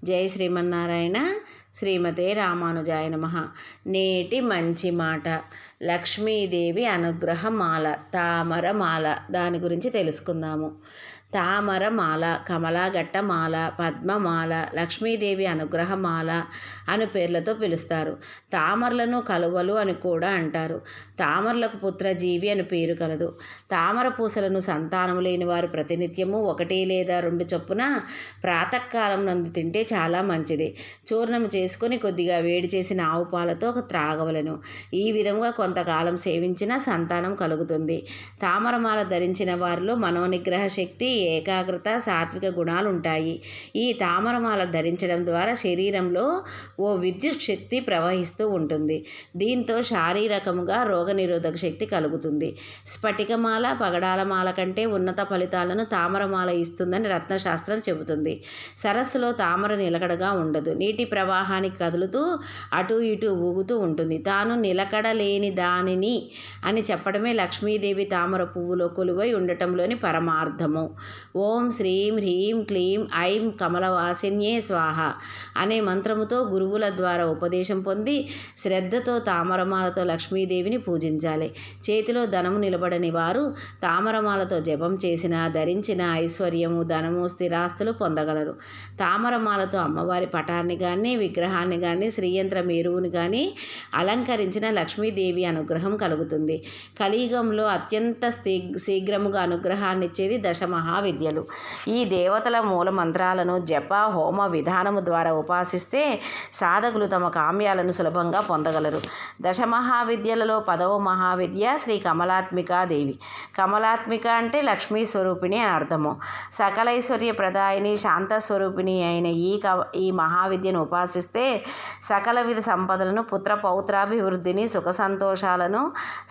జై శ్రీమన్నారాయణ. శ్రీమతే రామానుజాయ నమః. నేటి మంచి మాట, లక్ష్మీదేవి అనుగ్రహమాల, తామరమాల. దాని గురించి తెలుసుకుందాము. తామరమాల, కమలాగట్టమాల, పద్మమాల, లక్ష్మీదేవి అనుగ్రహమాల అను పేర్లతో పిలుస్తారు. తామరలను కలువలు అని కూడా అంటారు. తామరలకు పుత్రజీవి అని పేరు కలదు. తామర పూసలను సంతానం లేని వారు ప్రతినిత్యము 1 లేదా 2 చొప్పున ప్రాతకాలం నందు తింటే చాలా మంచిది. చూర్ణం చేసుకొని కొద్దిగా వేడి చేసిన ఆవు పాలతో త్రాగవలను. ఈ విధంగా కొంతకాలం సేవించిన సంతానం కలుగుతుంది. తామరమాల ధరించిన వారిలో మనోనిగ్రహ శక్తి, ఏకాగ్రత, సాత్విక గుణాలు ఉంటాయి. ఈ తామరమాల ధరించడం ద్వారా శరీరంలో ఓ విద్యుత్ శక్తి ప్రవహిస్తూ ఉంటుంది. దీంతో శారీరకంగా రోగనిరోధక శక్తి కలుగుతుంది. స్ఫటికమాల, పగడాల మాల కంటే ఉన్నత ఫలితాలను తామరమాల ఇస్తుందని రత్నశాస్త్రం చెబుతుంది. సరస్సులో తామర నిలకడగా ఉండదు. నీటి ప్రవాహానికి కదులుతూ అటు ఇటు ఊగుతూ ఉంటుంది. తాను నిలకడలేని దానిని అని చెప్పడమే లక్ష్మీదేవి తామర పువ్వులో కొలువై ఉండటంలోని పరమార్థము. ఓం శ్రీం హ్రీం క్లీం ఐం కమలవాసిన్యే స్వాహ అనే మంత్రముతో గురువుల ద్వారా ఉపదేశం పొంది శ్రద్ధతో తామరమాలతో లక్ష్మీదేవిని పూజించాలి. చేతిలో ధనము నిలబడని వారు తామరమాలతో జపం చేసిన, ధరించిన ఐశ్వర్యము, ధనము, స్థిరాస్తులు పొందగలరు. తామరమాలతో అమ్మవారి పటాన్ని కానీ, విగ్రహాన్ని కానీ, శ్రీయంత్ర మేరువుని కానీ అలంకరించిన లక్ష్మీదేవి అనుగ్రహం కలుగుతుంది. కలియుగంలో అత్యంత శీఘ్రముగా అనుగ్రహాన్నిచ్చేది దశమహావిద్యలు. ఈ దేవతల మూల మంత్రాలను జప, హోమ విధానము ద్వారా ఉపాసిస్తే సాధకులు తమ కామ్యాలను సులభంగా పొందగలరు. దశమహావిద్యలలో 10వ మహావిద్య శ్రీ కమలాత్మికాదేవి. కమలాత్మిక అంటే లక్ష్మీ స్వరూపిణి అని అర్థము. సకలైశ్వర్య ప్రదాయిని, శాంతస్వరూపిణి అయిన ఈ మహావిద్యను ఉపాసిస్తే సకల విధ సంపదలను, పుత్ర పౌత్రాభివృద్ధిని, సుఖ సంతోషాలను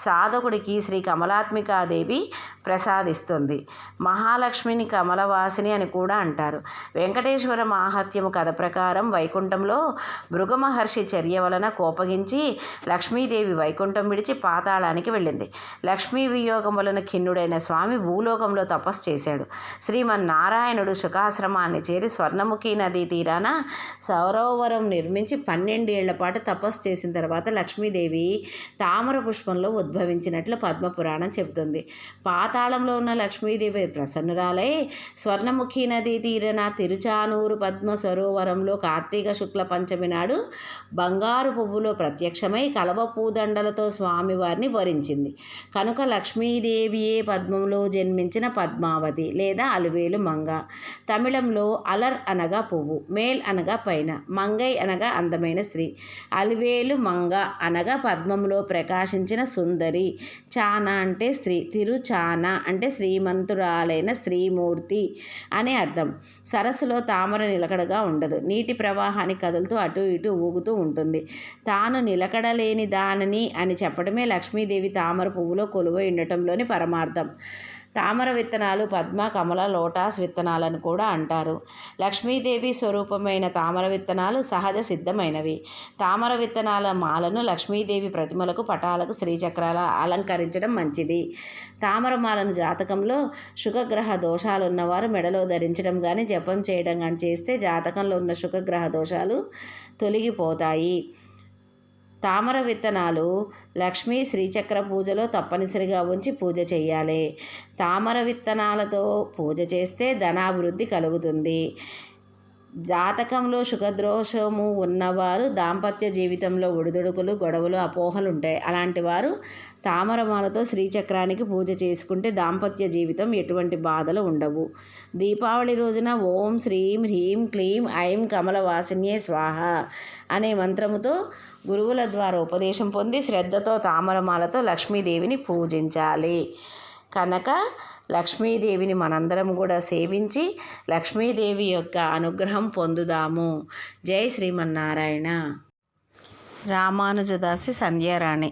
సాధకుడికి శ్రీ కమలాత్మికాదేవి ప్రసాదిస్తుంది. మహాలక్ష్మిని కమలవాసిని అని కూడా అంటారు. వెంకటేశ్వర మాహాత్మ్యము కథ ప్రకారం వైకుంఠంలో భృగు మహర్షి చర్య వలన కోపగించి లక్ష్మీదేవి వైకుంఠం విడిచి పాతాళానికి వెళ్ళింది. లక్ష్మీ వియోగం వలన ఖిన్నుడైన స్వామి భూలోకంలో తపస్సు చేశాడు. శ్రీమన్నారాయణుడు సుఖాశ్రమాన్ని చేరి స్వర్ణముఖి నదీ తీరాన సరోవరం నిర్మించి 12 ఏళ్ల పాటు తపస్సు చేసిన తర్వాత లక్ష్మీదేవి తామర పుష్పంలో ఉద్భవించినట్లు పద్మపురాణం చెబుతుంది. పాతాళంలో ఉన్న లక్ష్మీదేవి ప్రసన్నురాలై స్వర్ణముఖి నదీ తీరన తిరుచానూరు పద్మ సరోవరంలో కార్తీక శుక్ల పంచమి నాడు బంగారు పువ్వులో ప్రత్యక్షమై కలవ పూదండలతో స్వామివారిని వరించింది. కనుక లక్ష్మీదేవియే పద్మంలో జన్మించిన పద్మావతి లేదా అలివేలు మంగ. తమిళంలో అలర్ అనగా పువ్వు, మేల్ అనగా పైన, మంగై అనగా అందమైన స్త్రీ, అలివేలు మంగ అనగా పద్మంలో ప్రకాశించిన సుందరి, చాన అంటే స్త్రీ, తిరుచాన అంటే శ్రీమంతురాలైన స్త్రీమూర్తి అని అర్థం. సరస్సులో తామర నిలకడగా ఉండదు. నీటి ప్రవాహానికి కదులుతూ అటు ఇటు ఊగుతూ ఉంటుంది. తాను నిలకడలేని దానిని అని చెప్పడమే లక్ష్మీదేవి తామర పువ్వులో కొలువై ఉండటంలోని పరమార్థం. తామర విత్తనాలు పద్మ, కమల, లోటాస్ విత్తనాలను కూడా అంటారు. లక్ష్మీదేవి స్వరూపమైన తామర విత్తనాలు సహజ సిద్ధమైనవి. తామర విత్తనాల మాలను లక్ష్మీదేవి ప్రతిమలకు, పటాలకు, శ్రీచక్రాల అలంకరించడం మంచిది. తామర మాలను జాతకంలో శుక్రగ్రహ దోషాలున్నవారు మెడలో ధరించడం కానీ, జపం చేయడం కానీ చేస్తే జాతకంలో ఉన్న శుక్రగ్రహ దోషాలు తొలగిపోతాయి. తామర విత్తనాలు లక్ష్మీ శ్రీచక్ర పూజలో తప్పనిసరిగా ఉంచి పూజ చేయాలి. తామర విత్తనాలతో పూజ చేస్తే ధనాభివృద్ధి కలుగుతుంది. జాతకంలో శుక్రదోషము ఉన్నవారు దాంపత్య జీవితంలో ఒడిదుడుకులు, గొడవలు, అపోహలు ఉంటాయి. అలాంటి వారు తామరమాలతో శ్రీచక్రానికి పూజ చేసుకుంటే దాంపత్య జీవితం ఎటువంటి బాధలు ఉండవు. దీపావళి రోజున ఓం శ్రీం హ్రీం క్లీం ఐం కమలవాసిన్యే స్వాహ అనే మంత్రముతో గురువుల ద్వారా ఉపదేశం పొంది శ్రద్ధతో తామరమాలతో లక్ష్మీదేవిని పూజించాలి. కనుక లక్ష్మీదేవిని మనందరం కూడా సేవించి లక్ష్మీదేవి యొక్క అనుగ్రహం పొందుదాము. జై శ్రీమన్నారాయణ. రామానుజదాసి సంధ్యారాణి.